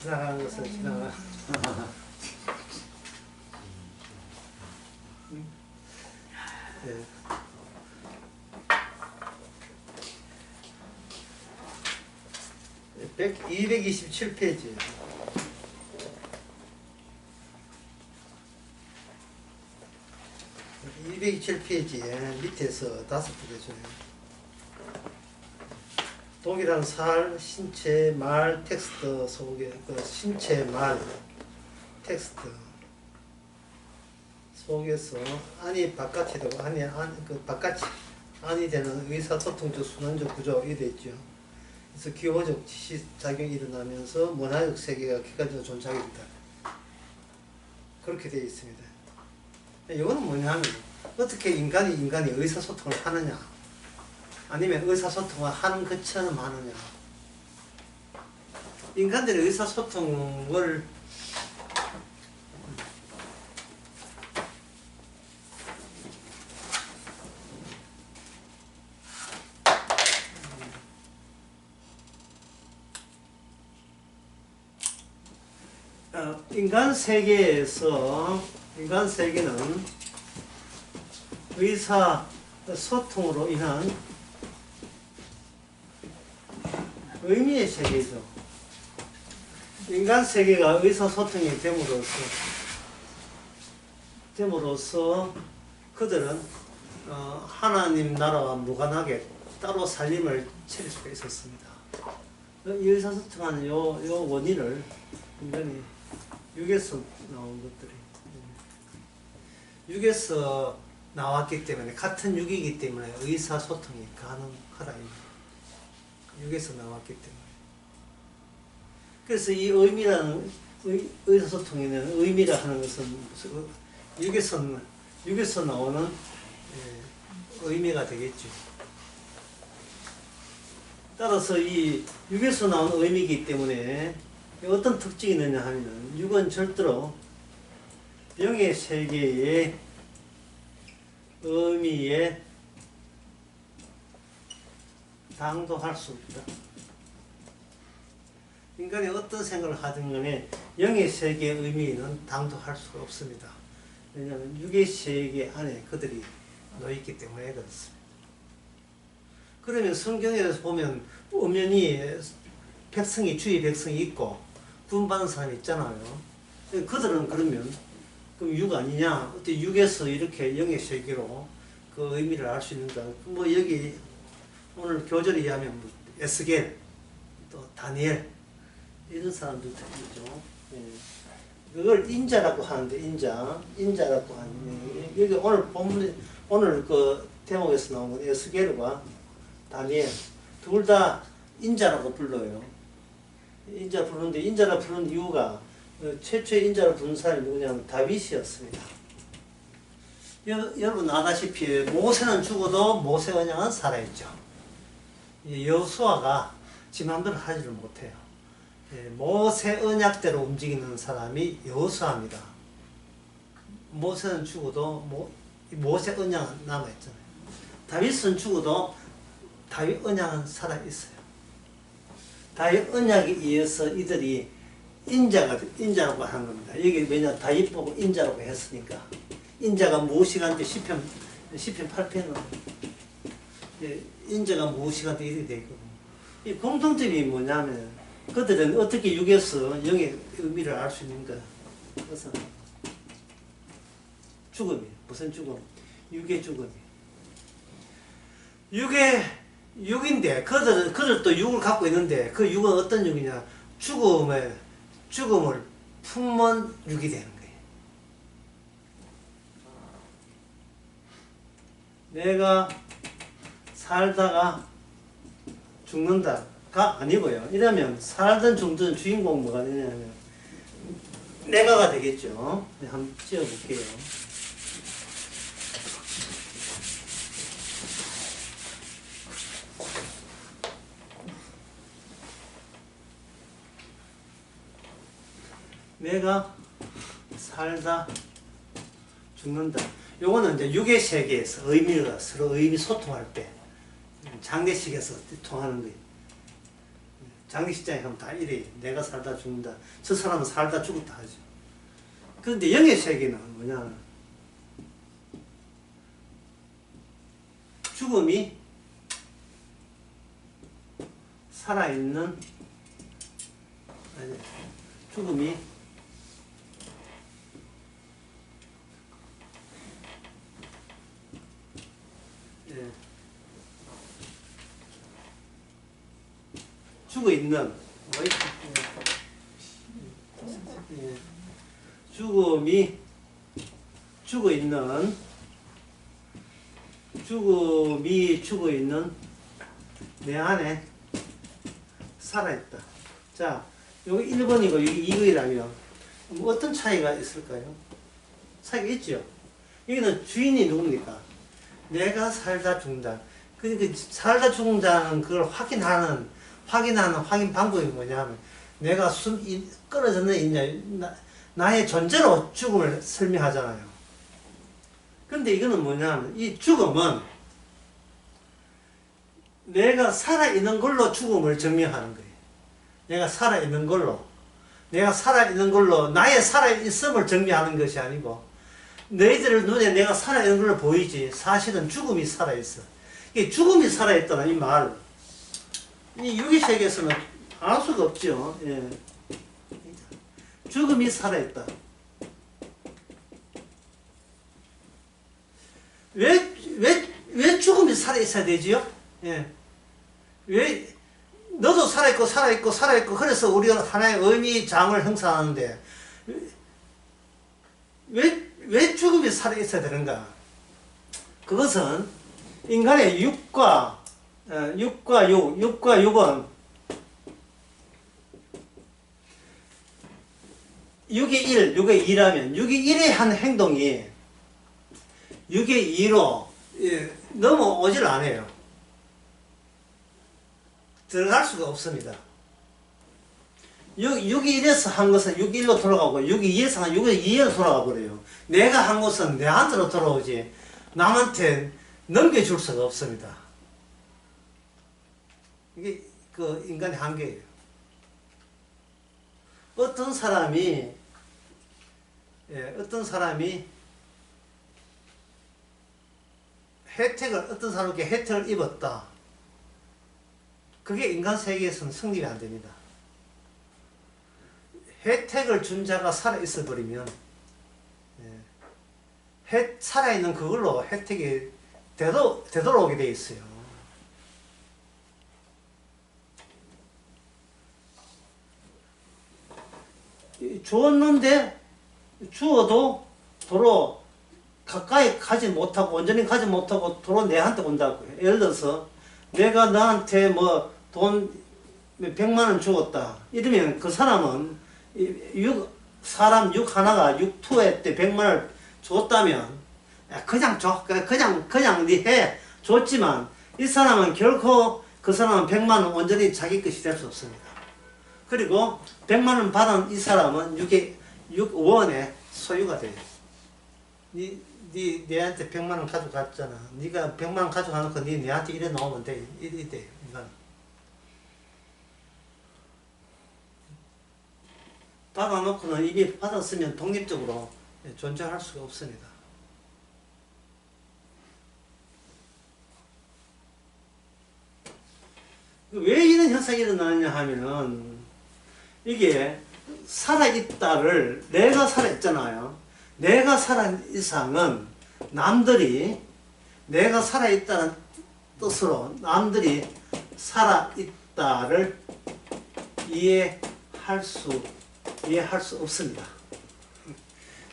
지나가는 것은 지나가. 네. 227페이지. 227페이지에 밑에서 5개 줘요. 독이란 살, 신체, 말, 텍스트 속에 그 신체, 말, 텍스트 속에서 안이 바깥이 되고 안이 그 바깥이 안이 되는 의사소통적 순환적 구조 이돼 있죠. 그래서 기호적 지시 작용이 일어나면서 문화적 세계가 객관적으로 존재하게 된다. 그렇게 되어 있습니다. 이거는 뭐냐면 어떻게 인간이 의사소통을 하느냐, 아니면 의사소통을 하는 것처럼 하느냐. 인간들의 의사소통을 인간 세계는 의사소통으로 인한 의미의 세계죠. 인간 세계가 의사소통이 됨으로써 그들은 하나님 나라와 무관하게 따로 살림을 차릴 수가 있었습니다. 이 의사소통하는 요 원인을 인간이 육에서 나온 것들이 육에서 나왔기 때문에, 같은 육이기 때문에 의사소통이 가능하다. 육에서 나왔기 때문에. 그래서 이 의미라는 의사소통에는 의미라 하는 것은 육에서 나오는 의미가 되겠죠. 따라서 이 육에서 나오는 의미이기 때문에 어떤 특징이 있느냐 하면, 육은 절대로 영의 세계의 의미에 당도할 수 없다. 인간이 어떤 생각을 하든 간에 영의 세계의 의미는 당도할 수가 없습니다. 왜냐하면 육의 세계 안에 그들이 놓여있기 때문에 그렇습니다. 그러면 성경에서 보면 엄연히 주위 백성이 있고 구원받은 사람이 있잖아요. 그들은 그러면 그럼 육 아니냐? 어떻게 육에서 이렇게 영의 세계로 그 의미를 알 수 있는가? 뭐 여기 오늘 교절에 의하면 뭐 에스겔, 또 다니엘 이런 사람들도 있죠. 그걸 인자라고 하는데, 인자라고 하는, 여기 오늘 그 대목에서 나온 건 에스겔과 다니엘 둘 다 인자라고 불러요. 인자 부르는데, 인자라 부르는 이유가 최초의 인자를 부른 사람이 누구냐면 다윗이었습니다. 여러분 아다시피 모세는 죽어도 모세 언약은 살아있죠. 여호수아가 지 맘대로 하지를 못해요. 모세 언약대로 움직이는 사람이 여호수아입니다. 모세는 죽어도 모세 언약은 남아있잖아요. 다윗은 죽어도 다윗 언약은 살아있어요. 다윗 언약에 의해서 이들이 인자라고 하는 겁니다. 여기 왜냐, 다윗 보고 인자라고 했으니까. 인자가 무엇이간데 시편 8편은 인자가 무엇이간데 이렇게 되어 있거든요. 이 공통점이 뭐냐면, 그들은 어떻게 육에서 영의 의미를 알 수 있는가? 그것은 죽음이에요. 무슨 죽음? 육의 죽음이에요. 육인데, 그들도 육을 갖고 있는데, 그 육은 어떤 육이냐? 죽음을 품은 육이 되는 거예요. 내가 살다가 죽는다가 아니고요. 이러면 살든 죽든 주인공 뭐가 되냐면 내가가 되겠죠. 네, 한번 지어볼게요. 내가 살다 죽는다. 요거는 이제 육의 세계에서 의미가 서로 의미 소통할 때 장례식에서 통하는 거예요. 장례식장에 가면 다 이래. 내가 살다 죽는다. 저 사람은 살다 죽었다 하죠. 그런데 영의 세계는 뭐냐? 죽음이 살아있는, 아니, 죽음이 죽어있는, 죽음이 죽어있는 내 안에 살아있다. 자, 여기 1번이고 여기 2번이라면 어떤 차이가 있을까요? 차이가 있죠. 여기는 주인이 누굽니까? 내가 살다 죽는다. 그러니까 살다 죽는다는 그걸 확인하는 확인 방법이 뭐냐면 내가 끊어졌는 있냐, 나의 존재로 죽음을 설명하잖아요. 근데 이거는 뭐냐면 이 죽음은 내가 살아있는 걸로 죽음을 증명하는 거예요. 내가 살아있는 걸로 나의 살아있음을 증명하는 것이 아니고 너희들 눈에 내가 살아있는 걸로 보이지 사실은 죽음이 살아있어. 이 죽음이 살아있다는 이 말, 이 유기세계에서는 알 수가 없죠. 예. 죽음이 살아있다. 왜 죽음이 살아있어야 되지요? 예. 왜, 너도 살아있고, 그래서 우리가 하나의 의미장을 형성하는데, 왜 죽음이 살아있어야 되는가? 그것은 인간의 6과 6은 6의 2라면 6의 1의 한 행동이 6의 2로 넘어오질 않아요. 들어갈 수가 없습니다. 6의 1에서 한 것은 6의 1로 돌아가고 6의 2에서 한 6의 2로 돌아가 버려요. 내가 한 것은 내한테로 돌아오지 남한테 넘겨줄 수가 없습니다. 이게 그 인간의 한계예요. 어떤 사람이 어떤 사람에게 혜택을 입었다. 그게 인간 세계에서는 성립이 안 됩니다. 혜택을 준 자가 살아있어 버리면 살아있는 그걸로 혜택이 되돌아오게 돼 있어요. 주었는데 주어도 도로 가까이 가지 못하고 온전히 가지 못하고 도로 내한테 온다고요. 예를 들어서 내가 너한테 뭐 돈 100만 원 주었다. 이러면 그 사람은 사람 6 하나가 6투에 때 100만 원을 줬다면 그냥 줘. 그냥 네 해. 줬지만 이 사람은 결코 그 사람은 100만 원 온전히 자기 것이 될 수 없습니다. 그리고 100만 원 받은 이 사람은 6원의 소유가 돼요. 내한테 100만 원 가져갔잖아. 네가 100만 원 가져가놓고 내한테 이래 놓으면 돼. 이래 돼. 받아놓고는 이미 받았으면 독립적으로 존재할 수가 없습니다. 왜 이런 현상이 일어나느냐 하면은 이게 살아있다를 내가 살아있잖아요. 내가 살아있는 이상은 남들이 내가 살아있다는 뜻으로 남들이 살아있다를 이해할 수 없습니다.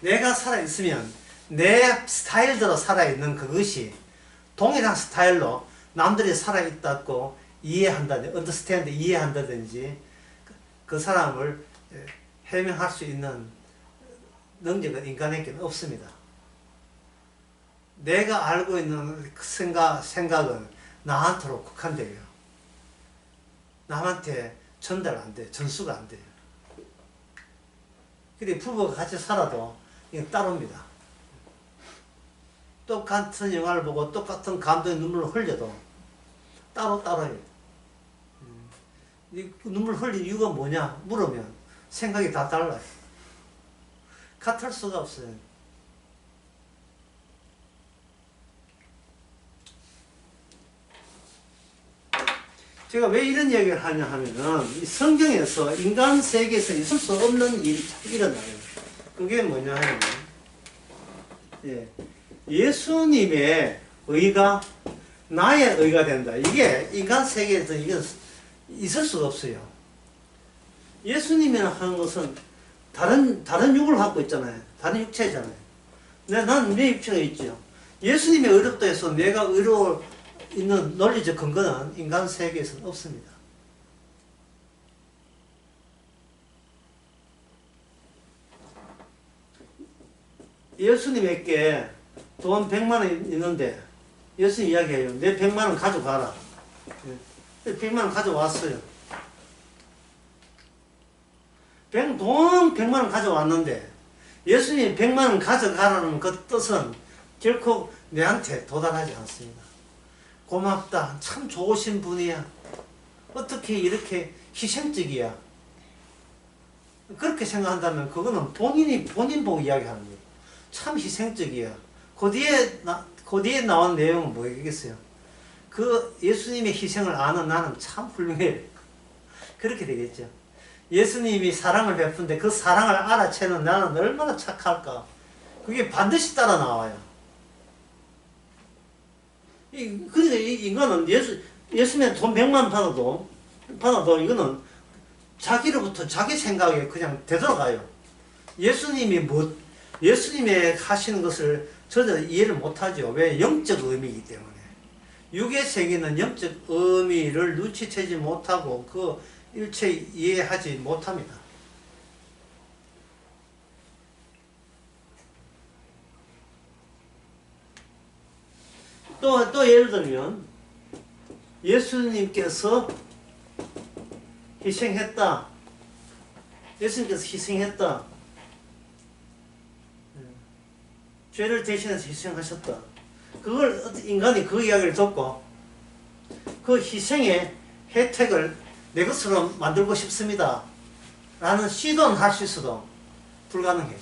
내가 살아있으면 내 스타일대로 살아있는 그것이 동일한 스타일로 남들이 살아있다고 이해한다든지 understand 이해한다든지 그 사람을 해명할 수 있는 능력은 인간에게는 없습니다. 내가 알고 있는 생각은 나한테로 국한돼요. 남한테 전달 안 돼요. 전수가 안 돼요. 그래 부부가 같이 살아도 이건 따로입니다. 똑같은 영화를 보고 똑같은 감동의 눈물을 흘려도 따로따로예요. 눈물 흘린 이유가 뭐냐 물으면 생각이 다 달라요. 같을 수가 없어요. 제가 왜 이런 이야기를 하냐 하면은 이 성경에서 인간 세계에서 있을 수 없는 일이 자꾸 일어나요. 그게 뭐냐 하면 예수님의 의가 나의 의가 된다. 이게 인간 세계에서 이건 있을 수가 없어요. 예수님이라 하는 것은 다른 육을 갖고 있잖아요. 다른 육체잖아요. 나는 내 육체가 있죠. 예수님의 의롭다 해서 내가 의로울 있는 논리적 근거는 인간 세계에서는 없습니다. 예수님에게 돈 100만 원 있는데 예수님 이야기해요. 내 100만 원 가져가라. 100만 원 가져왔어요. 돈 100만 원 가져왔는데 예수님이 100만 원 가져가라는 그 뜻은 결코 내한테 도달하지 않습니다. 고맙다. 참 좋으신 분이야. 어떻게 이렇게 희생적이야. 그렇게 생각한다면 그거는 본인 보고 이야기하는 거예요. 참 희생적이야. 그 뒤에 나온 내용은 뭐겠어요? 그 예수님의 희생을 아는 나는 참 훌륭해. 그렇게 되겠죠. 예수님이 사랑을 베푼데 그 사랑을 알아채는 나는 얼마나 착할까. 그게 반드시 따라 나와요. 그러니까 이거는 예수님의 돈 100만 원 받아도 이거는 자기로부터 자기 생각에 그냥 되돌아가요. 예수님의 하시는 것을 전혀 이해를 못하죠. 왜? 영적 의미이기 때문에. 육의 세계는 영적 의미를 눈치채지 못하고 그 일체 이해하지 못합니다. 또 예를 들면 예수님께서 희생했다. 예수님께서 희생했다. 죄를 대신해서 희생하셨다. 그걸 인간이 그 이야기를 듣고 그 희생의 혜택을 내 것으로 만들고 싶습니다. 라는 시도는 할 수 있어도 불가능해요.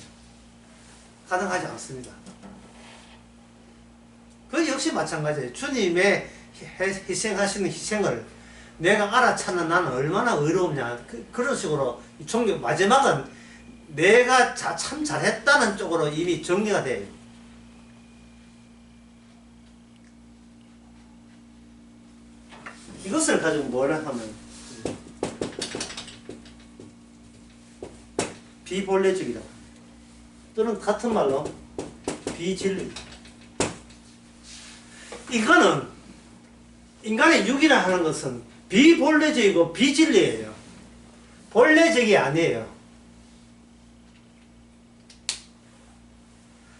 가능하지 않습니다. 그 역시 마찬가지예요. 주님의 희생하시는 희생을 내가 알아차는 나는 얼마나 의로우냐. 그런 식으로 종교 마지막은 내가 참 잘했다는 쪽으로 이미 정리가 돼요. 이것을 가지고 뭐라 하면 비본래적이다. 또는 같은 말로 비진리. 이거는 인간의 육이라 하는 것은 비본래적이고 비진리예요. 본래적이 아니에요.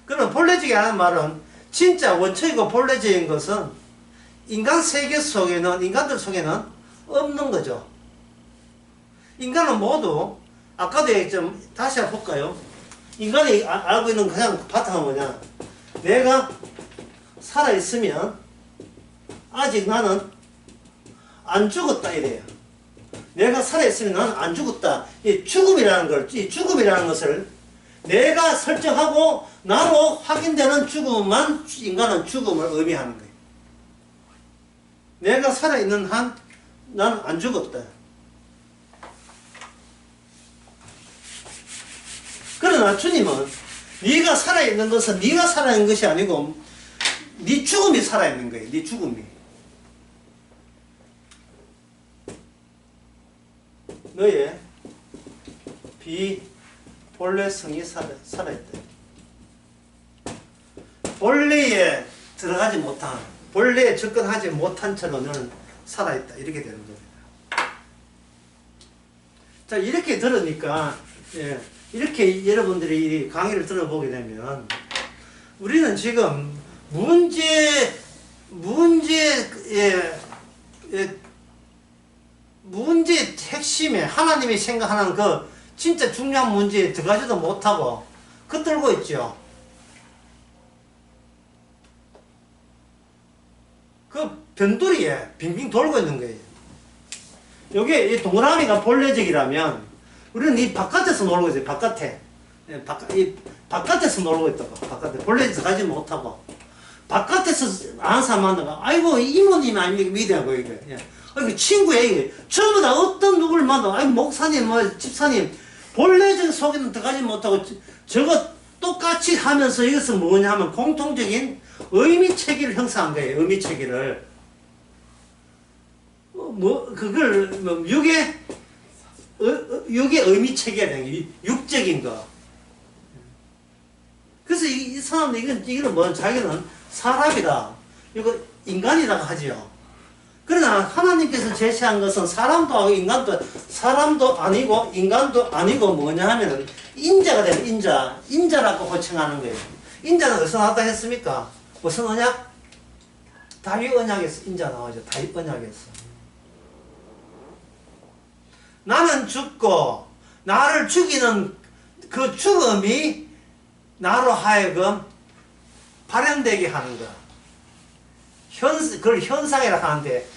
그럼 본래적이 하는 말은 진짜 원초이고 본래적인 것은 인간 세계 속에는, 인간들 속에는 없는 거죠. 인간은 모두, 아까도 얘기했지만 다시 한번 볼까요? 인간이 알고 있는 그냥 바탕은 뭐냐? 내가 살아있으면 아직 나는 안 죽었다 이래요. 내가 살아있으면 나는 안 죽었다. 이 죽음이라는 것을 내가 설정하고 나로 확인되는 죽음만 인간은 죽음을 의미하는 거예요. 내가 살아있는 한 나는 안 죽었다. 그러나 주님은 네가 살아있는 것은 네가 살아있는 것이 아니고 네 죽음이 살아있는 거예요. 네 죽음이. 너의 비본래성이 살아있다. 본래에 들어가지 못한, 본래에 접근하지 못한 채로 너는 살아있다. 이렇게 되는 겁니다. 자, 이렇게 들으니까, 이렇게 여러분들이 강의를 들어보게 되면, 우리는 지금 문제의 핵심에 하나님이 생각하는 그 진짜 중요한 문제에 들어가지도 못하고 겉돌고 있죠. 그 변두리에 빙빙 돌고 있는 거예요. 요게 이 동그라미가 본래적이라면 우리는 이 바깥에서 놀고 있어요. 바깥에. 예, 이 바깥에서 놀고 있다고. 바깥에. 본래에서 가지 못하고. 바깥에서 아는 사람 만나가 아이고 이모님 아닙니까 믿으라고 이게. 예. 아이고 친구야 이게. 전부 다 어떤 누구를 만나. 아이고 목사님 뭐 집사님 본래적 속에는 들어가지 못하고 저거 똑같이 하면서 이것은 뭐냐 하면 공통적인 의미 체계를 형성한 거예요. 의미 체계를. 그걸 육의 의미 체계라는 게 육적인 거. 그래서 이 사람들 이거는 뭐 자기는 사람이다. 이거 인간이라고 하지요. 그러나 하나님께서 제시한 것은 사람도 아니고 인간도 아니고 뭐냐 하면은 인자가 되는 인자라고 호칭하는 거예요. 인자는 어디서 나왔다 했습니까? 무슨 언약? 다윗 언약에서 인자 나오죠. 다윗 언약에서. 나는 죽고 나를 죽이는 그 죽음이 나로 하여금 발현되게 하는 거. 그걸 현상이라고 하는데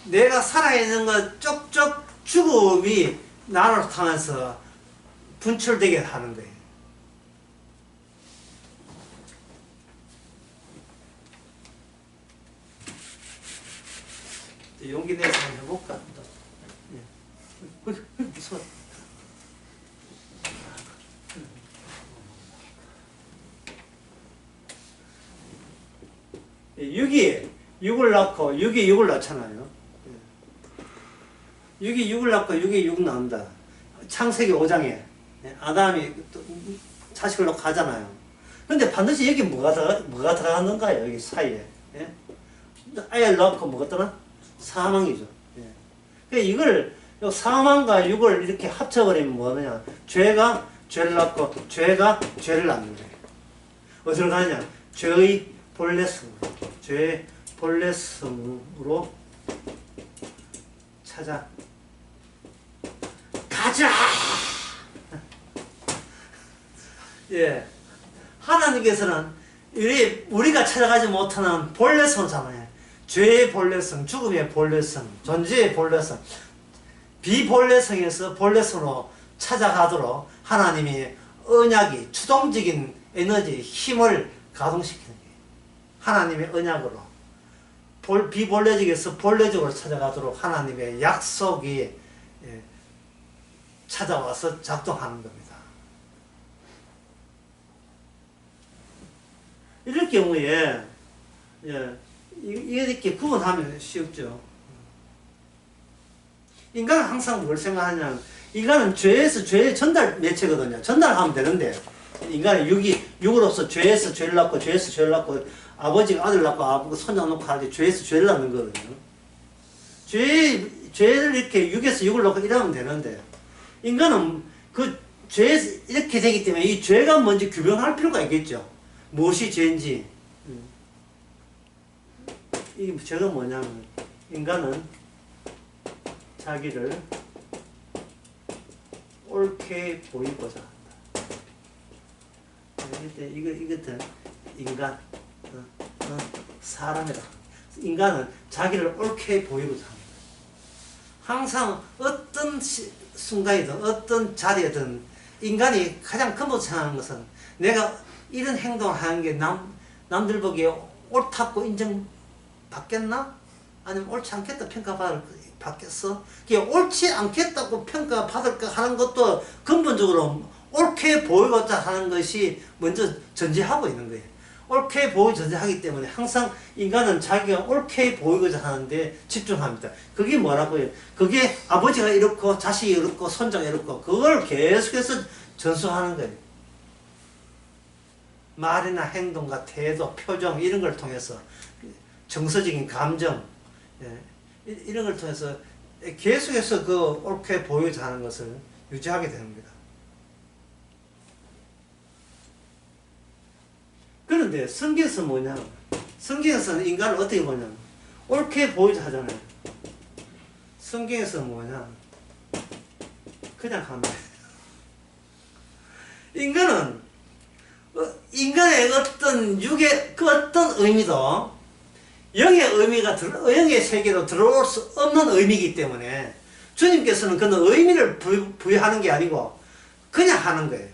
내가 살아있는 거 쪽쪽 죽음이 나를 통해서 분출되게 하는 거예요. 용기 내서 한번 해볼까? 무서워. 육을 낳고 6이 6을 낳잖아요. 6이 6을 낳고 6이 6 낳는다. 창세기 5장에 아담이 자식을 놓고 가잖아요. 근데 반드시 여기 뭐가 들어가는가요? 여기 사이에. 예? 아이를 낳고 뭐가 들어? 사망이죠. 예. 이걸 사망과 6을 이렇게 합쳐버리면 뭐냐? 죄가 죄를 낳고 죄가 죄를 낳는 거예요. 어디로 가느냐? 죄의 본래성, 죄의 본래성으로 찾아 가자. 예, 하나님께서는 우리가 찾아가지 못하는 본래성이잖아요. 죄의 본래성, 죽음의 본래성, 존재의 본래성, 비본래성에서 본래성으로 찾아가도록 하나님이 언약이 추동적인 에너지, 힘을 가동시키는 거예요. 하나님의 언약으로 비본래적에서 본래적으로 찾아가도록 하나님의 약속이 찾아와서 작동하는 겁니다. 이럴 경우에 이렇게 구분하면 쉽죠. 인간은 항상 뭘 생각하냐면 인간은 죄에서 죄의 전달 매체거든요. 전달하면 되는데 인간은 육으로서 죄에서 죄를 낳고 죄에서 죄를 낳고 아버지가 아들 낳고 아버지가 손자 놓고 하는데 죄에서 죄를 낳는 거거든요. 죄를 이렇게 육에서 육을 놓고 이러면 되는데 인간은 그 죄에서 이렇게 되기 때문에 이 죄가 뭔지 규명할 필요가 있겠죠. 무엇이 죄인지. 이 죄가 뭐냐면 인간은 자기를 옳게 보이고자 한다. 이것은 인간, 사람이다. 인간은 자기를 옳게 보이고자 합니다. 항상 어떤 순간이든 어떤 자리에든 인간이 가장 근본적으로 생각하는 것은 내가 이런 행동을 하는 게 남들 보기에 옳다고 인정받겠나? 아니면 옳지 않겠다 평가받겠어? 그게 옳지 않겠다고 평가받을까 하는 것도 근본적으로 옳게 보이고자 하는 것이 먼저 전제하고 있는 거예요. 옳게 보이고자 전제하기 때문에 항상 인간은 자기가 옳게 보이고자 하는데 집중합니다. 그게 뭐라고요? 그게 아버지가 이렇고 자식이 이렇고 손자가 이렇고 그걸 계속해서 전수하는 거예요. 말이나 행동과 태도, 표정 이런 걸 통해서 정서적인 감정 이런 걸 통해서 계속해서 그 옳게 보이고자 하는 것을 유지하게 되는 겁니다. 그런데 성경에서 뭐냐? 성경에서는 인간을 어떻게 보냐면 옳게 보이자 하잖아요. 성경에서 뭐냐? 그냥 합니다. 인간의 어떤 육의 그 어떤 의미도 영의 세계로 들어올 수 없는 의미이기 때문에 주님께서는 그는 의미를 부여하는 게 아니고 그냥 하는 거예요.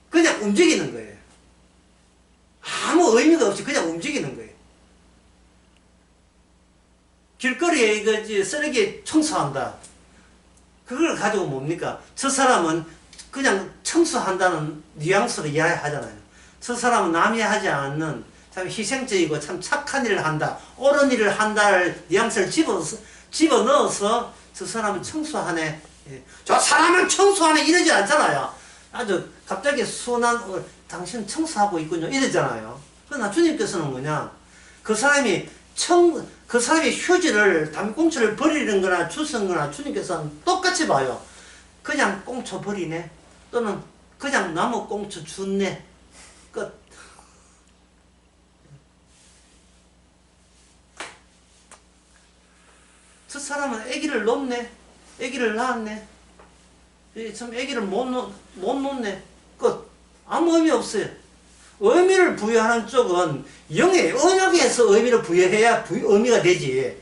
그냥 움직이는 거예요. 아무 의미가 없이 그냥 움직이는 거예요. 길거리에 이거 쓰레기 청소한다. 그걸 가지고 뭡니까? 저 사람은 그냥 청소한다는 뉘앙스로 이해하잖아요. 저 사람은 남이 하지 않는 참 희생적이고 참 착한 일을 한다, 옳은 일을 한다를 뉘앙스를 집어넣어서 저 사람은 청소하네. 예. 저 사람은 청소하네 이러지 않잖아요. 아주 갑자기 순한 당신 청소하고 있군요 이러잖아요. 그러나 주님께서는 뭐냐, 그 사람이 휴지를 담배꽁초를 버리는 거나 주스는 거나 주님께서는 똑같이 봐요. 그냥 꽁초 버리네 또는 그냥 나무 꽁초 줬네 끝. 저 사람은 아기를 놓네, 아기를 낳았네, 참 아기를 못 놓네 끝. 아무 의미 없어요. 의미를 부여하는 쪽은 영의 언약에서 의미를 부여해야 의미가 되지.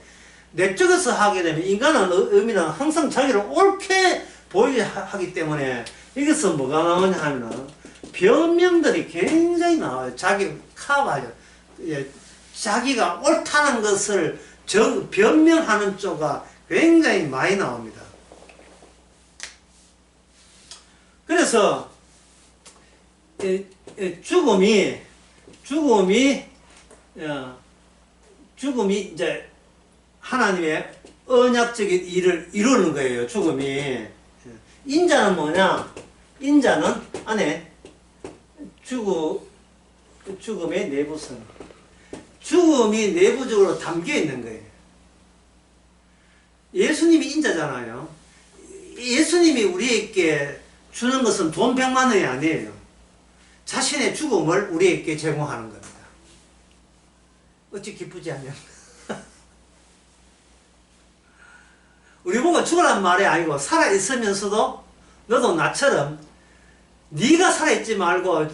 내 쪽에서 하게 되면 인간은 의미는 항상 자기를 옳게 보여하기 때문에 여기서 뭐가 나오냐 하면은 변명들이 굉장히 나와요. 자기 카바죠. 자기가 옳다는 것을 변명하는 쪽가 굉장히 많이 나옵니다. 그래서 죽음이 이제 하나님의 언약적인 일을 이루는 거예요. 죽음이. 인자는 뭐냐? 인자는 안에 죽음의 내부성, 죽음이 내부적으로 담겨 있는 거예요. 예수님이 인자잖아요. 예수님이 우리에게 주는 것은 돈 100만 원이 아니에요. 자신의 죽음을 우리에게 제공하는 겁니다. 어찌 기쁘지 않냐? 우리 보고 죽으란 말이 아니고 살아있으면서도 너도 나처럼 네가 살아있지 말고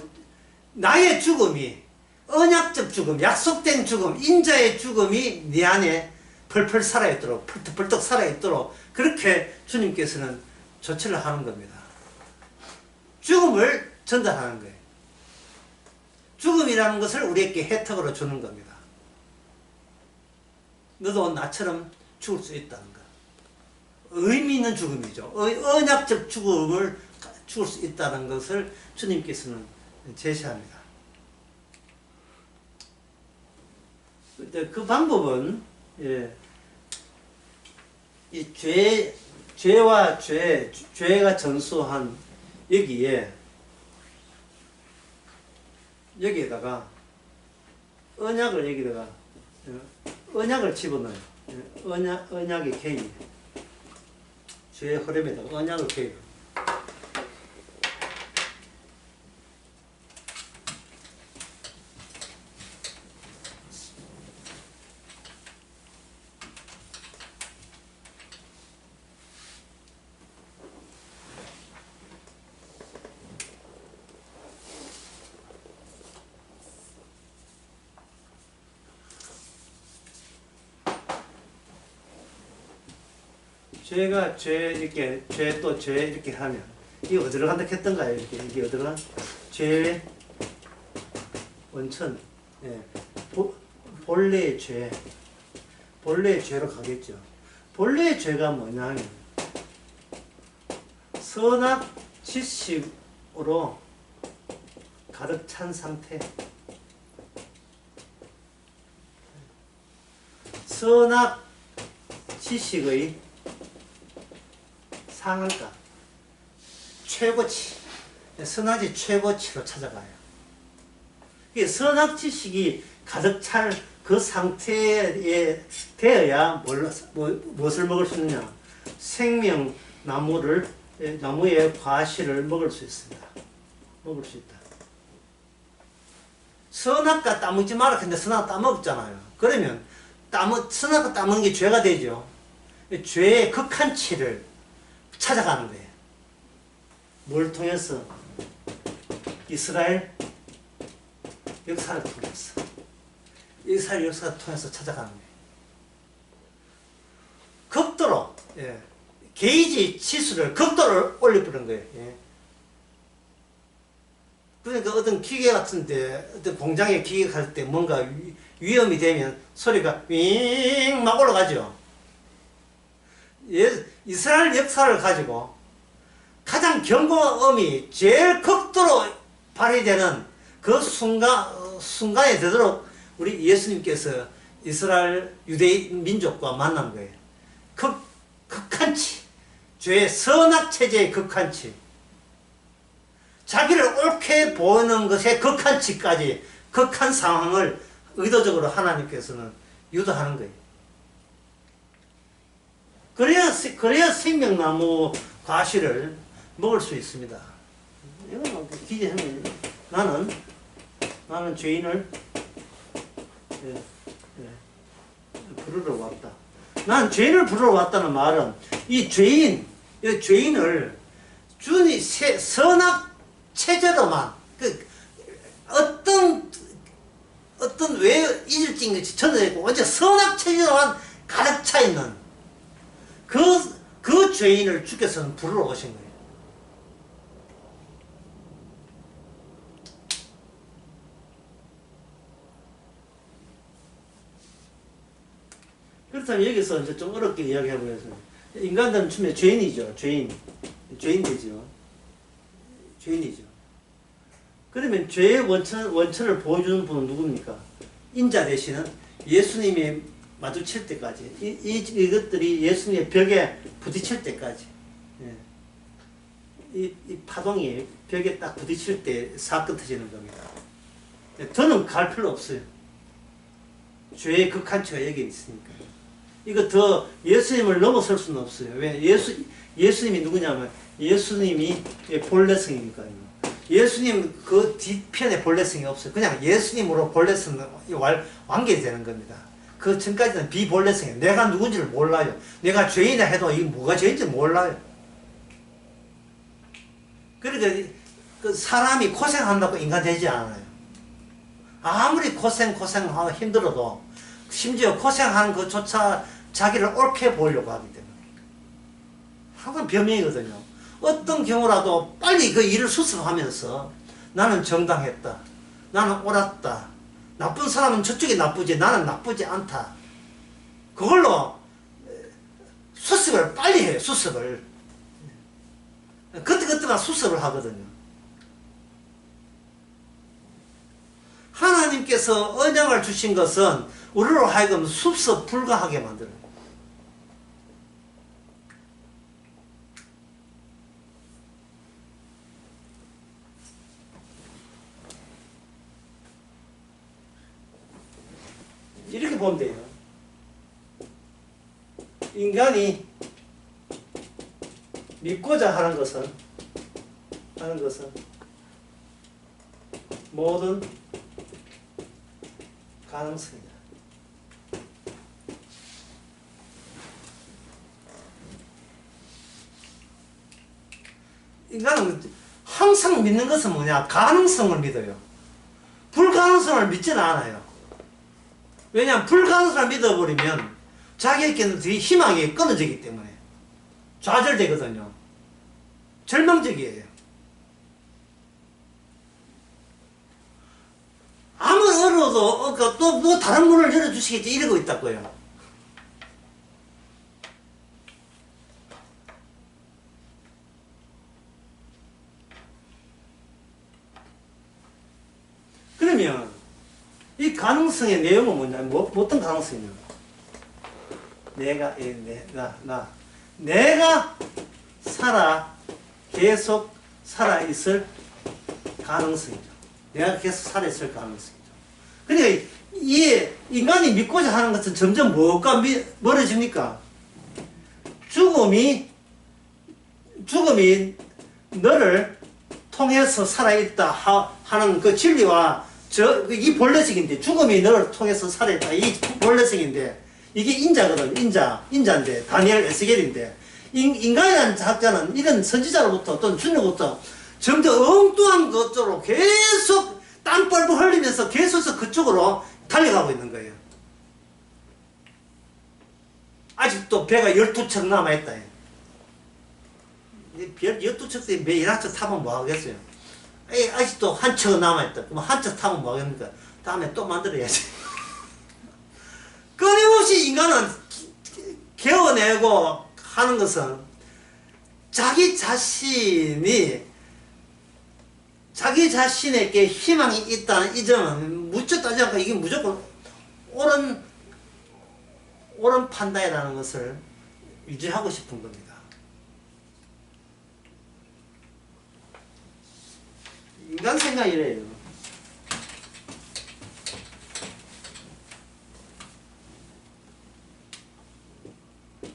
나의 죽음이, 언약적 죽음, 약속된 죽음, 인자의 죽음이 네 안에 펄펄 살아있도록, 펄떡 살아있도록 그렇게 주님께서는 조치를 하는 겁니다. 죽음을 전달하는 거예요. 죽음이라는 것을 우리에게 혜택으로 주는 겁니다. 너도 나처럼 죽을 수 있다는 것. 의미 있는 죽음이죠. 언약적 죽음을 죽을 수 있다는 것을 주님께서는 제시합니다. 그 방법은 이 죄와 죄가 전수한 여기에다가 언약을 집어넣어요. 언약의 개입. 죄의 흐름에다가 언약을 개입. 죄가 죄 이렇게 하면 이게 어디로 간다 했던가요? 이게 어디로 간? 죄 원천, 본래의 죄로 가겠죠. 본래의 죄가 뭐냐면 선악 지식으로 가득 찬 상태. 선악 지식의 상한가, 최고치, 선악지 최고치로 찾아가요. 이 선악 지식이 가득 찰 그 상태에 되어야 무엇을 먹을 수 있느냐? 생명 나무의 과실을 먹을 수 있습니다. 먹을 수 있다. 선악과 따먹지 마라 했는데 선악 따먹었잖아요. 그러면 선악과 따먹는 게 죄가 되죠. 죄의 극한치를 찾아가는 거예요. 뭘 통해서? 이스라엘 역사를 통해서. 이스라엘 역사를 통해서 찾아가는 거예요. 극도로 게이지 치수를 극도로 올려버린 거예요. 예. 그러니까 어떤 기계 같은데, 어떤 공장에 기계 갈 때 뭔가 위험이 되면 소리가 윙 막 올라가죠. 이스라엘 역사를 가지고 가장 경고음이 제일 극도로 발휘되는 그 순간에 되도록 우리 예수님께서 이스라엘 유대인 민족과 만난 거예요. 극한치. 죄의 선악체제의 극한치. 자기를 옳게 보는 것의 극한치까지, 극한 상황을 의도적으로 하나님께서는 유도하는 거예요. 그래야 생명나무 과실을 먹을 수 있습니다. 이건 기재하면 나는 죄인을 부르러 왔다. 나는 죄인을 부르러 왔다는 말은 이 죄인을 주니 선악 체제로만 어떤 왜 이질적인 것이 전해지고 완전 선악 체제로만 가득 차 있는 그 죄인을 주께서는 부르러 오신 거예요. 그렇다면 여기서 이제 좀 어렵게 이야기해 보겠습니다. 인간들은 처음에 죄인이죠. 죄인 되죠. 죄인이죠. 그러면 죄의 원천을 보여주는 분은 누굽니까? 인자 되시는 예수님이 마주칠 때까지, 이것들이 예수님의 벽에 부딪힐 때까지, 이 파동이 벽에 딱 부딪힐 때 사건 터지는 겁니다. 더는 갈 필요 없어요. 죄의 극한치가 여기 있으니까. 이거 더 예수님을 넘어설 수는 없어요. 왜? 예수님이 누구냐면 예수님이 본래성이니까요. 예수님 그 뒤편에 본래성이 없어요. 그냥 예수님으로 본래성은 완결되는 겁니다. 그 전까지는 비본래성이에요. 내가 누군지를 몰라요. 내가 죄인이라 해도 이게 뭐가 죄인지 몰라요. 그러니까 그 사람이 고생한다고 인간 되지 않아요. 아무리 고생하고 힘들어도 심지어 고생하는 것조차 자기를 옳게 보려고 하기 때문에 항상 변명이거든요. 어떤 경우라도 빨리 그 일을 수습하면서 나는 정당했다. 나는 옳았다. 나쁜 사람은 저쪽이 나쁘지 나는 나쁘지 않다. 그걸로 수습을 빨리 해요. 수습을. 그때그때만 수습을 하거든요. 하나님께서 언약을 주신 것은 우리로 하여금 수습 불가하게 만들어요. 이렇게 보면 돼요. 인간이 믿고자 하는 것은 모든 가능성이다. 인간은 항상 믿는 것은 뭐냐? 가능성을 믿어요. 불가능성을 믿지는 않아요. 왜냐하면 불가능성을 믿어버리면 자기에게는 되게 희망이 끊어지기 때문에 좌절되거든요. 절망적이에요. 아무리 어려워도 또 뭐 다른 문을 열어주시겠지 이러고 있다고요. 그러면 이 가능성의 내용은 뭐냐? 어떤 가능성이냐? 내가 계속 살아있을 가능성이죠. 내가 계속 살아있을 가능성이죠. 그러니까 이 인간이 믿고자 하는 것은 점점 뭐가 멀어집니까? 죽음이 너를 통해서 살아있다 하는 그 진리와 이 본래성인데, 죽음이 너를 통해서 살아있다 이 본래성인데, 이게 인자거든. 인자인데, 다니엘 에스겔인데, 인간이라는 작자는 이런 선지자로부터 또는 주님으로부터 점점 엉뚱한 것으로 계속 땀 뻘뻘 흘리면서 계속 그쪽으로 달려가고 있는 거예요. 아직도 배가 12척 남아있다. 별 12척들이 매일 한 척 타면 뭐 하겠어요? 에이, 아직도 한 척 남아있다. 그럼 한 척 타면 뭐 하겠습니까? 다음에 또 만들어야지. 끊임없이 인간은 개어내고 하는 것은 자기 자신에게 희망이 있다는 이 점은 무척 따지지 않고 이게 무조건 옳은 판단이라는 것을 유지하고 싶은 겁니다. 인간 생각이 이래요.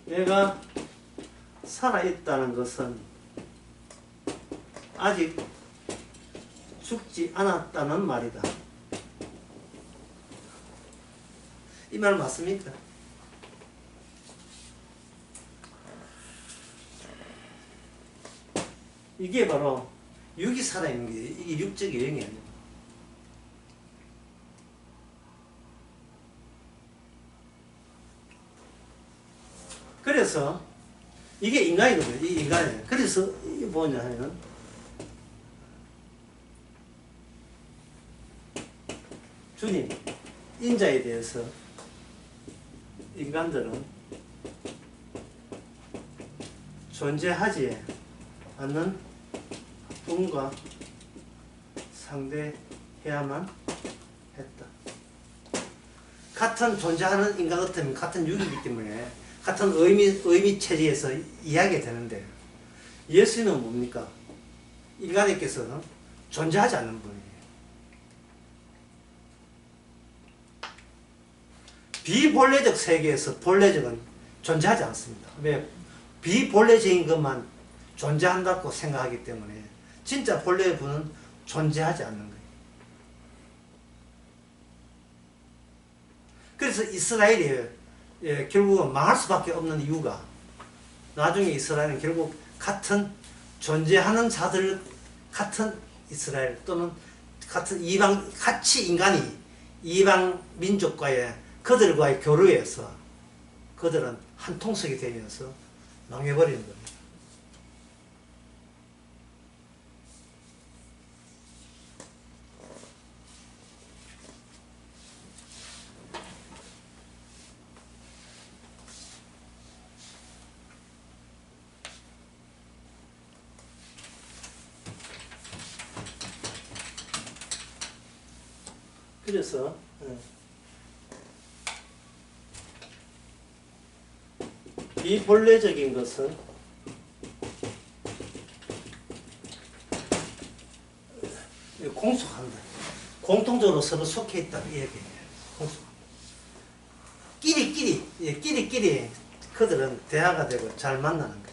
내가 살아있다는 것은 아직 죽지 않았다는 말이다. 이 말 맞습니까? 이게 바로 육이 살아있는 게 이게 육적 여행이 아니에요. 그래서 이게 인간이거든요. 이 인간이에요. 그래서 이게 뭐냐 하면 주님 인자에 대해서 인간들은 존재하지 않는 분과 상대해야만 했다. 같은 존재하는 인간 같으면 같은 육이기 때문에 같은 의미 체제에서 이야기가 되는데 예수는 뭡니까? 인간에게서는 존재하지 않는 분이에요. 비본래적 세계에서 본래적은 존재하지 않습니다. 왜? 비본래적인 것만 존재한다고 생각하기 때문에 진짜 본래의 분은 존재하지 않는 거예요. 그래서 이스라엘이 결국은 망할 수밖에 없는 이유가 나중에 이스라엘은 결국 같은 존재하는 자들 같은 이스라엘 또는 같은 이방 같이 인간이 이방 민족과의 그들과의 교류에서 그들은 한 통속이 되면서 망해버리는 겁니다. 그래서 비본래적인 것은 공속한다. 공통적으로 서로 속해 있다는 이야기예요. 끼리끼리 그들은 대화가 되고 잘 만나는 거예요.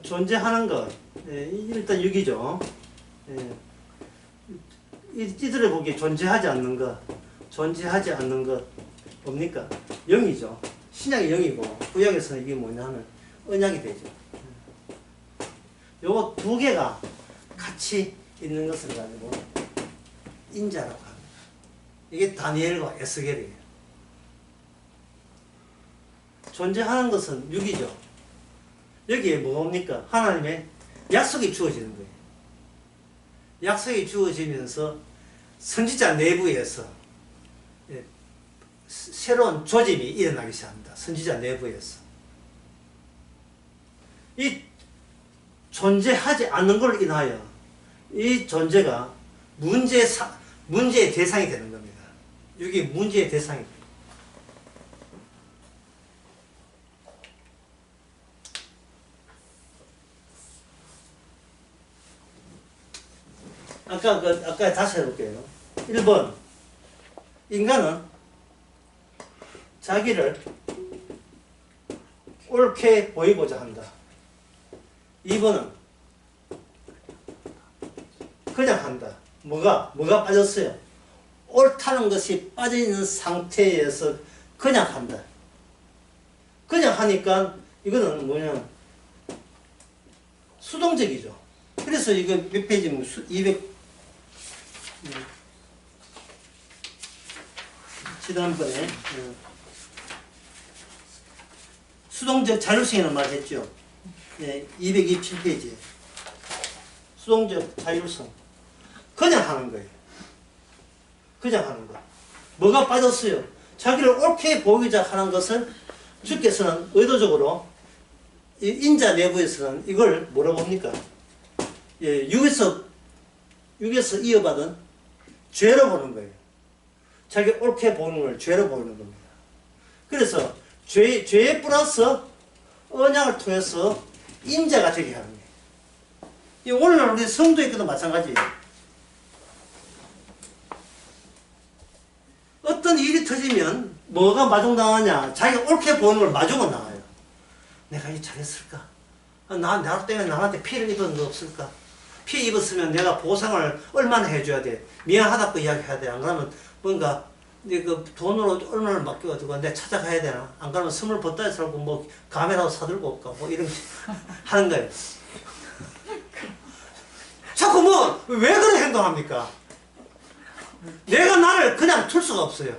존재하는 것, 일단 6이죠. 이들을 보기에 존재하지 않는 것, 뭡니까? 0이죠. 신약이 0이고, 구약에서는 이게 뭐냐면 언약이 되죠. 요거 두 개가 같이 있는 것을 가지고 인자라고 합니다. 이게 다니엘과 에스겔이에요. 존재하는 것은 6이죠. 여기에 뭡니까? 하나님의 약속이 주어지는 거예요. 약속이 주어지면서 선지자 내부에서 새로운 조짐이 일어나기 시작합니다. 선지자 내부에서. 이 존재하지 않는 걸 인하여 이 존재가 문제의 대상이 되는 겁니다. 이게 문제의 대상이 돼요. 아까 다시 해볼게요. 1번. 인간은 자기를 옳게 보이고자 한다. 2번은 그냥 한다. 뭐가 빠졌어요? 옳다는 것이 빠져있는 상태에서 그냥 한다. 그냥 하니까 이거는 뭐냐? 수동적이죠. 그래서 이거 몇 페이지면 200 지난번에 수동적 자율성이라는 말 했죠. 네, 227페이지에 수동적 자율성. 그냥 하는 거예요. 그냥 하는 거. 뭐가 빠졌어요? 자기를 옳게 보이자 하는 것을 주께서는 의도적으로 인자 내부에서는 이걸 뭐라고 합니까? 예, 육에서 이어받은 죄로 보는 거예요. 자기 옳게 보는 걸 죄로 보는 겁니다. 그래서 죄 플러스 언약을 통해서 인자가 되게 하는 거예요. 오늘날 우리 성도에게도 마찬가지예요. 어떤 일이 터지면 뭐가 마중당하냐? 자기가 옳게 보는 걸 마중은 나와요. 내가 이 잘했을까? 나 때문에 남한테 피해를 입은 거 없을까? 피해 입었으면 내가 보상을 얼마나 해줘야 돼? 미안하다고 이야기해야 돼. 안 그러면 뭔가 그 돈으로 얼마를 맡겨가지고 내가 찾아가야 되나? 안 그러면 선물 벗다 살고 뭐 감이라도 사들고 올까? 뭐 이런 하는 거예요. 자꾸 뭐 왜 그런 행동합니까? 내가 나를 그냥 둘 수가 없어요.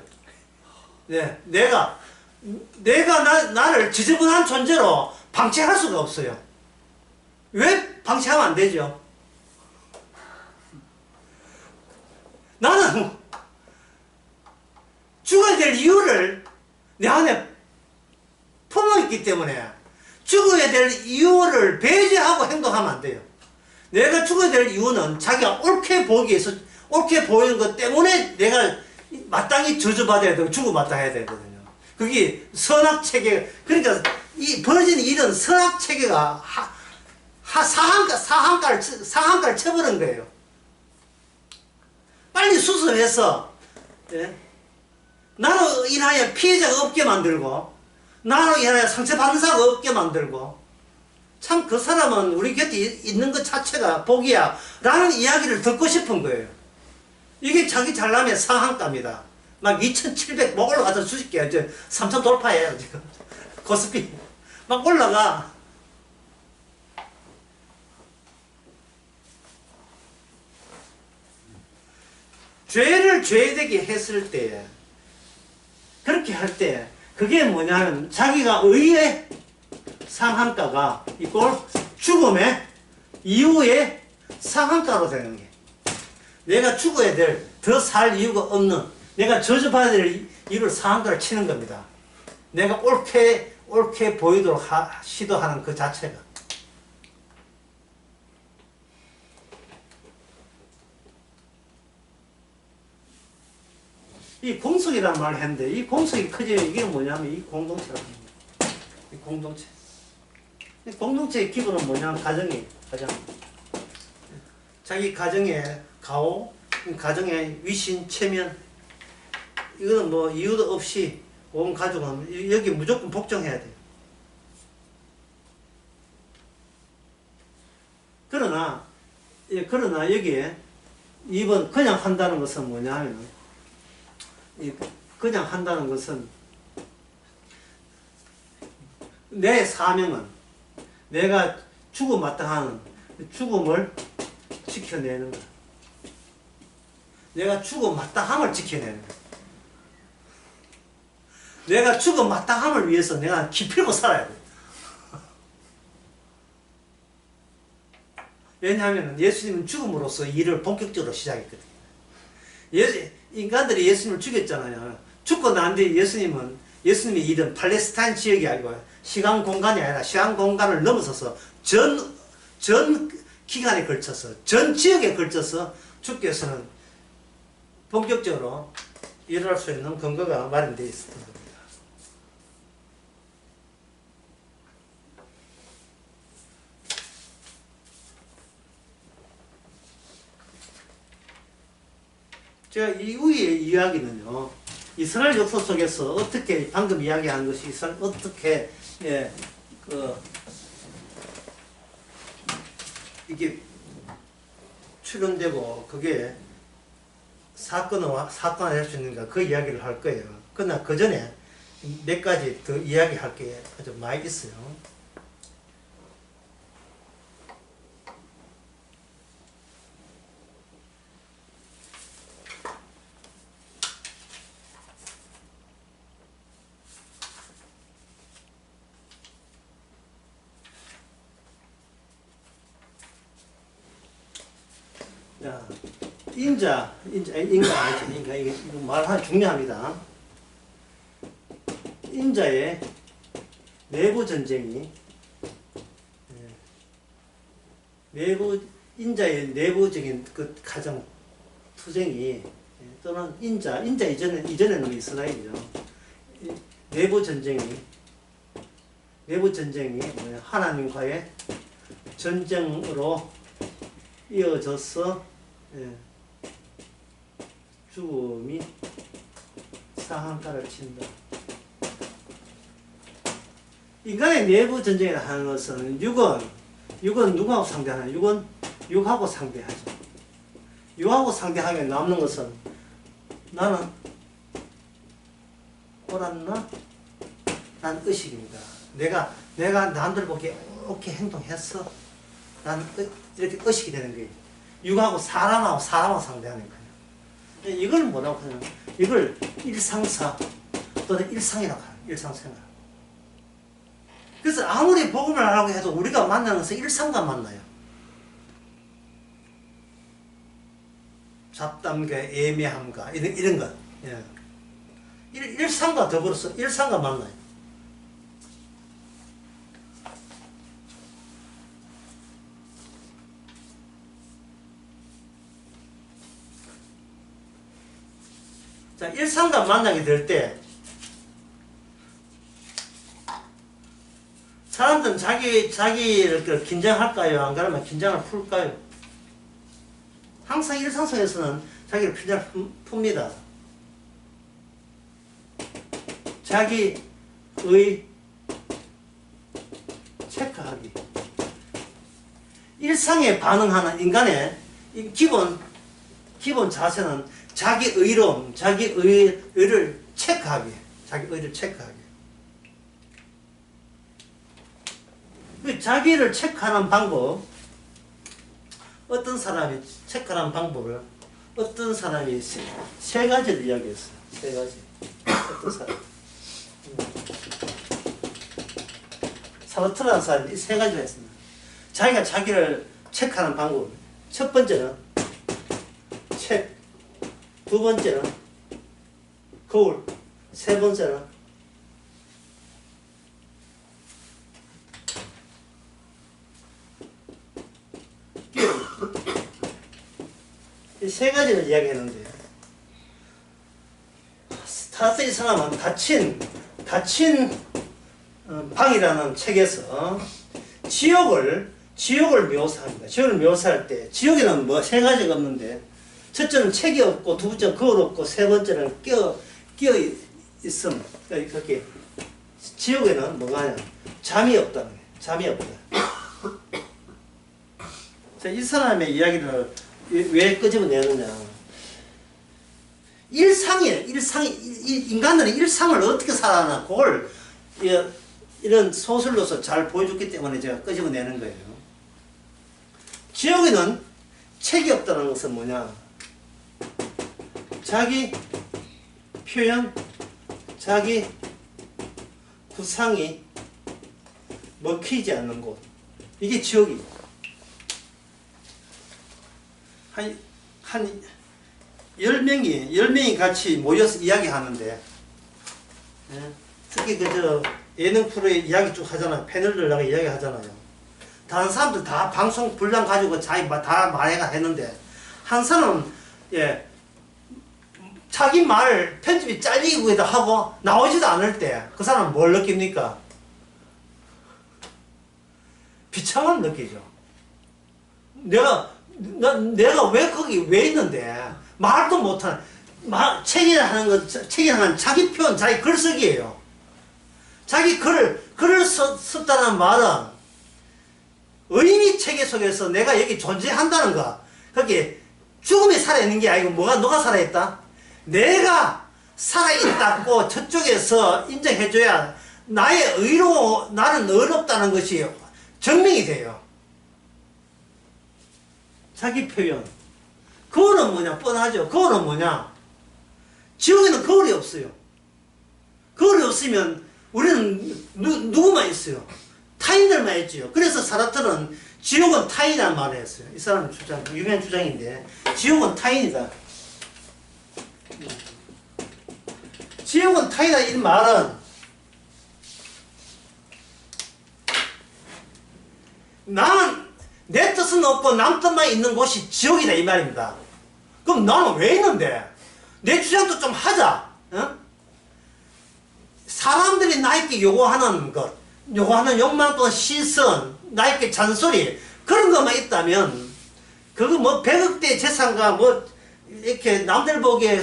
네, 내가 나를 지저분한 존재로 방치할 수가 없어요. 왜 방치하면 안 되죠? 나는 죽어야 될 이유를 내 안에 품어있기 때문에 죽어야 될 이유를 배제하고 행동하면 안 돼요. 내가 죽어야 될 이유는 자기가 옳게 보기 위해서 옳게 보이는 것 때문에 내가 마땅히 저주받아야 되고 죽어마땅해야 되거든요. 그게 선악체계, 그러니까 이 벌어진 일은 선악체계가 사한가를 쳐버린 거예요. 빨리 수습해서, 예? 나로 인하여 피해자가 없게 만들고, 나로 인하여 상처받는 사람가 없게 만들고, 참 그 사람은 우리 곁에 있는 것 자체가 복이야 라는 이야기를 듣고 싶은 거예요. 이게 자기 잘남의 상한가입니다. 막 2700 막 올라가서 수십개, 3000 돌파해요 지금. 고스피 막 올라가. 죄를 죄되게 했을 때, 그렇게 할 때 그게 뭐냐면 자기가 의의 상한가가 이꼴 죽음의 이후의 상한가로 되는 거예요. 내가 죽어야 될, 더 살 이유가 없는, 내가 저주받아야 될 이유를 상한가를 치는 겁니다. 내가 옳게 보이도록 시도하는 그 자체가. 이 공석이라는 말을 했는데, 이 공석이 커지면 이게 뭐냐면 이 공동체라는 겁니다. 이 공동체. 이 공동체의 기본은 뭐냐면 가정. 자기 가정의 가오, 가정의 위신, 체면, 이거는 뭐 이유도 없이 온 가족은 여기 무조건 복종해야 돼요. 그러나 여기에 이번 그냥 한다는 것은 뭐냐 하면, 그냥 한다는 것은 내 사명은 내가 죽음 마땅한 죽음을 지켜내는 거야. 내가 죽음 마땅함을 지켜내는 거야. 내가 죽음 마땅함을 위해서 내가 기필고 살아야 돼. 왜냐하면 예수님은 죽음으로써 일을 본격적으로 시작했거든요. 인간들이 예수님을 죽였잖아요. 죽고 난 뒤에 예수님의 일은 팔레스타인 지역이 아니고 시간 공간이 아니라 시간 공간을 넘어서서 전 기간에 걸쳐서, 전 지역에 걸쳐서 주께서는 본격적으로 일어날 수 있는 근거가 마련되어 있었던 겁니다. 제가 이후의 이야기는요, 이스라엘 역사 속에서 어떻게 방금 이야기한 것이 어떻게 이게 출현되고 그게 사건화될 수 있는가, 그 이야기를 할 거예요. 그러나 그 전에 몇 가지 더 이야기할 게 아주 많이 있어요. 자, 인가 아니죠. 이거 말하기 중요합니다. 인자의 내부 전쟁이, 인자의 내부적인 그 가정 투쟁이, 또는 인자 이전에는 이스라엘이죠. 내부 전쟁이 뭐냐, 하나님과의 전쟁으로 이어져서 죽음이 상한가를 친다. 인간의 내부 전쟁이라 하는 것은 육은 누구하고 상대하냐? 육하고 상대하죠. 육하고 상대하면 남는 것은 나는 옳았나? 난 의식입니다. 내가 남들 보기에 옳게 행동했어. 난 이렇게 의식이 되는 거예요. 육하고 사람하고 상대하는 거예요. 이걸 뭐라고 하냐면, 이걸 일상사 또는 일상이라고 하는 거예요. 일상생활. 그래서 아무리 복음을 하라고 해도 우리가 만나는 것은 일상과 만나요. 잡담과 애매함과 이런 것. 예. 일상과 더불어서 일상과 만나요. 자, 일상과 만나게 될 때 사람들은 자기를 긴장할까요? 안 그러면 긴장을 풀까요? 항상 일상 속에서는 자기를 긴장을 풉니다. 자기의 체크하기. 일상에 반응하는 인간의 기본 자세는 자기 의로움, 자기 의를 체크하기. 자기 의를 체크하기. 자기를 체크하는 방법, 어떤 사람이 체크하는 방법을 어떤 사람이 세 가지를 이야기했어요. 세 가지. 어떤 사람. 사르트라는 사람이 세 가지를 했습니다. 자기가 자기를 체크하는 방법. 첫 번째는 체크, 두 번째는 거울, 세 번째는 이 세 가지를 이야기했는데, 스타트의 사람은 닫힌 방이라는 책에서 지옥을 묘사합니다. 지옥을 묘사할 때 지옥에는 뭐 세 가지가 없는데, 첫째는 책이 없고, 두 번째는 거울 없고, 세 번째는 끼어 있음. 그렇게 지옥에는 뭐가 하냐? 잠이 없다는 거예요. 잠이 없다. 자, 이 사람의 이야기를 왜 끄집어내느냐? 인간들은 일상을 어떻게 살아나, 그걸 이런 소설로서 잘 보여줬기 때문에 제가 끄집어내는 거예요. 지옥에는 책이 없다는 것은 뭐냐? 자기 표현, 자기 구상이 먹히지 않는 곳. 이게 지옥이에요. 한 10명이 같이 모여서 이야기하는데, 특히 예능 프로에 이야기 쭉 하잖아요. 패널들 나가 이야기 하잖아요. 다른 사람들 다 방송 분량 가지고 자기 다 말해가 했는데, 한 사람은, 자기 말 편집이 잘리기도 하고 나오지도 않을 때, 그 사람은 뭘 느낍니까? 비참함을 느끼죠. 내가 왜 거기 왜 있는데 말도 못하는 책이라는 자기 표현, 자기 글쓰기예요. 자기 글을 썼다는 말은 의미 체계 속에서 내가 여기 존재한다는 거. 거기 죽음이 살아있는 게 아니고 누가 살아있다? 내가 살아있다고 저쪽에서 인정해줘야 나는 의롭다는 것이 증명이 돼요. 자기 표현. 거울은 뭐냐? 뻔하죠. 거울은 뭐냐? 지옥에는 거울이 없어요. 거울이 없으면 우리는 누구만 있어요? 타인들만 했지요. 그래서 사르트르는 지옥은 타인이라는 말을 했어요. 이 사람의 주장, 유명한 주장인데, 지옥은 타인이다. 지옥은 타인이다 이 말은 나는 내 뜻은 없고 남 뜻만 있는 곳이 지옥이다 이 말입니다. 그럼 나는 왜 있는데? 내 주장도 좀 하자. 어? 사람들이 나에게 요구하는 것, 요구하는 욕망 또는 시선, 나에게 잔소리 그런 것만 있다면 그거 뭐 100억대 재산과 뭐 이렇게 남들 보기에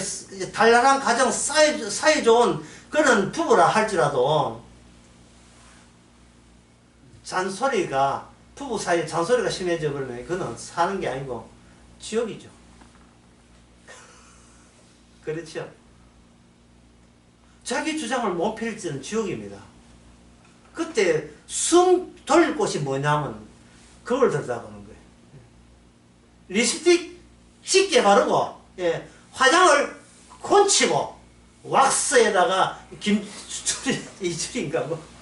달랄한 가정 사이 좋은 그런 부부라 할지라도 잔소리가 부부 사이에 잔소리가 심해져 버리면 그는 사는 게 아니고 지옥이죠. 그렇죠? 자기 주장을 못 펼치는 지옥입니다. 그때 숨 돌릴 곳이 뭐냐면 그걸 들다보는 거예요. 립스틱 짙게 바르고 예, 화장을 콘치고 왁스에다가 이줄인가 뭐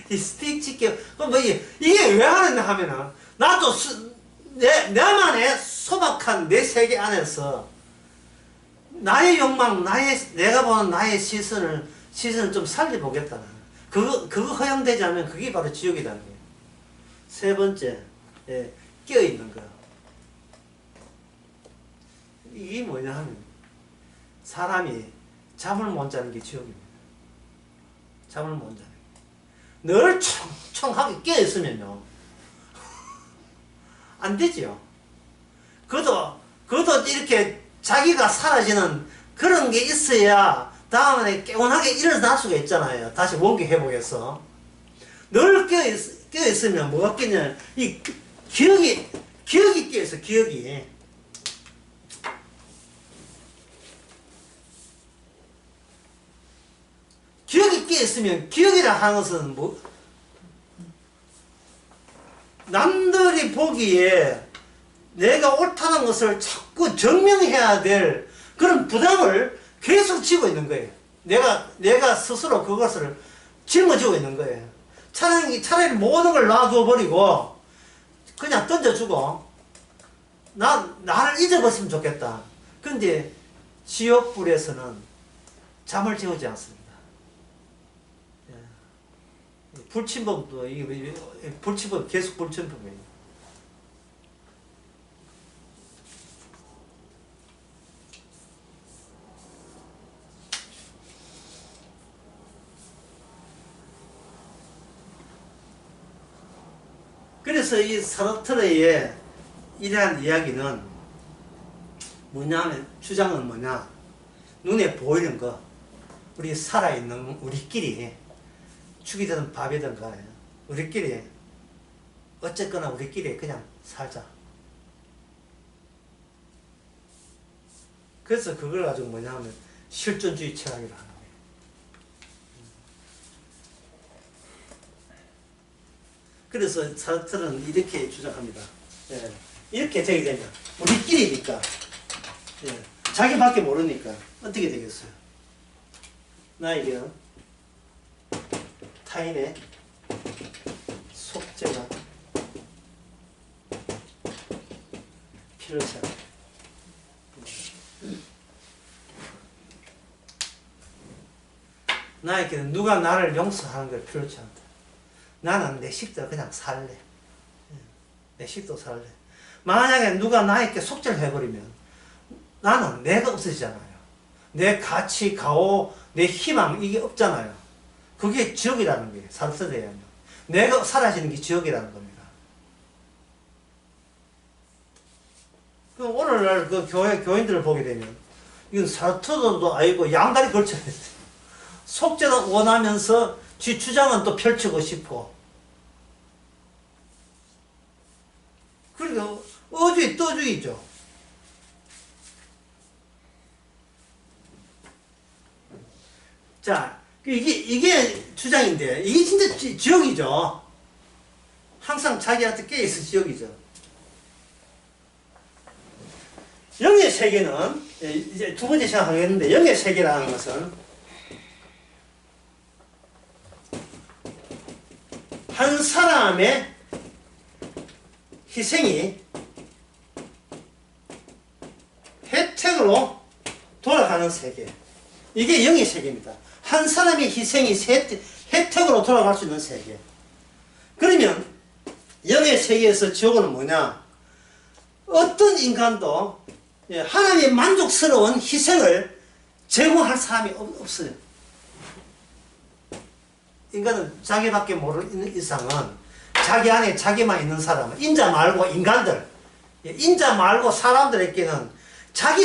이 스틱 짙게 뭐 이게 왜 하느냐 하면은 나도 나만의 소박한 내 세계 안에서 나의 욕망, 내가 보는 나의 시선을 좀 살려보겠다는 그거 허용되지 않으면 그게 바로 지옥이라는 거예요. 세 번째, 예, 끼어있는 거. 이게 뭐냐 하면 사람이 잠을 못 자는 게 지옥입니다. 잠을 못 자는 게. 늘 총총하게 깨어있으면요 안 되지요. 그도 이렇게 자기가 사라지는 그런 게 있어야 다음에 개운하게 일어날 수가 있잖아요. 다시 원기 회복해서. 늘 깨어있으면 뭐가 깨냐, 이 기억이 깨어있어, 기억이. 기억이 깨어있으면, 기억이라 하는 것은 뭐, 남들이 보기에 내가 옳다는 것을 자꾸 증명해야 될 그런 부담을 계속 지고 있는 거예요. 내가 스스로 그것을 짊어지고 있는 거예요. 차라리 모든 걸 놔둬 버리고 그냥 던져주고 나를 잊어버렸으면 좋겠다. 근데 지옥불에서는 잠을 재우지 않습니다. 불침범도 불침범 계속 불침범이에요. 그래서 이 사르트르의 이러한 이야기는 뭐냐면 주장은 뭐냐, 눈에 보이는 거, 우리 살아있는 우리끼리 죽이든 밥이든 간에 우리끼리 어쨌거나 우리끼리 그냥 살자. 그래서 그걸 가지고 뭐냐면 실존주의 철학이라 하는 거예요. 그래서 사르트르는 이렇게 주장합니다. 예. 이렇게 되게 되면 우리끼리니까, 예. 자기밖에 모르니까 어떻게 되겠어요? 나에게는 타인의 속죄가 필요치 않다. 나에게는 누가 나를 용서하는 걸 필요치 않다. 나는 내 식대로 그냥 살래. 내 식대로 살래. 만약에 누가 나에게 속죄를 해버리면 나는 내가 없어지잖아요. 내 가치, 가오, 내 희망 이게 없잖아요. 그게 지옥이라는 거예요. 사르트르에 의하면. 내가 사라지는 게 지옥이라는 겁니다. 그럼 오늘날 그 교인들을 보게 되면 이건 사르트르도 아니고 양다리 걸쳐야 돼요. 속죄도 원하면서 지 주장은 또 펼치고 싶고, 그러니까 어주의 떠주의죠. 자, 이게 주장인데 이게 진짜 지옥이죠. 항상 자기한테 깨어있어 지옥이죠. 영의 세계는 이제 두 번째 시작하겠는데, 영의 세계라는 것은 한 사람의 희생이 혜택으로 돌아가는 세계. 이게 영의 세계입니다. 한 사람의 희생이 혜택으로 돌아갈 수 있는 세계. 그러면 영의 세계에서 지옥은 뭐냐? 어떤 인간도 하나님의 만족스러운 희생을 제공할 사람이 없어요. 인간은 자기밖에 모르는 이상은 자기 안에 자기만 있는 사람은 인자 말고 인간들, 인자 말고 사람들에게는 자기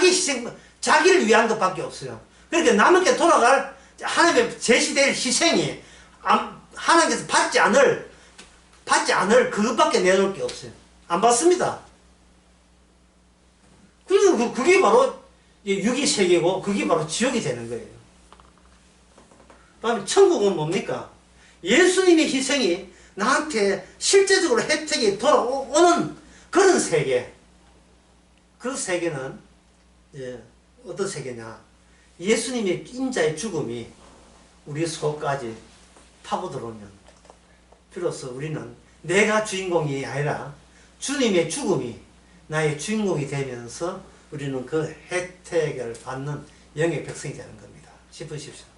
희생, 자기를 위한 것밖에 없어요. 그러니까 남에게 돌아갈 하나님의 제시될 희생이 하나님께서 받지 않을 그것밖에 내놓을 게 없어요. 안 받습니다. 그래서 그게 바로 육의 세계고 그게 바로 지옥이 되는 거예요. 그다음에 천국은 뭡니까? 예수님의 희생이 나한테 실제적으로 혜택이 돌아오는 그런 세계. 그 세계는 어떤 세계냐? 예수님의 인자의 죽음이 우리 속까지 파고들어오면 비로소 우리는 내가 주인공이 아니라 주님의 죽음이 나의 주인공이 되면서 우리는 그 혜택을 받는 영의 백성이 되는 겁니다. 싶으십시오.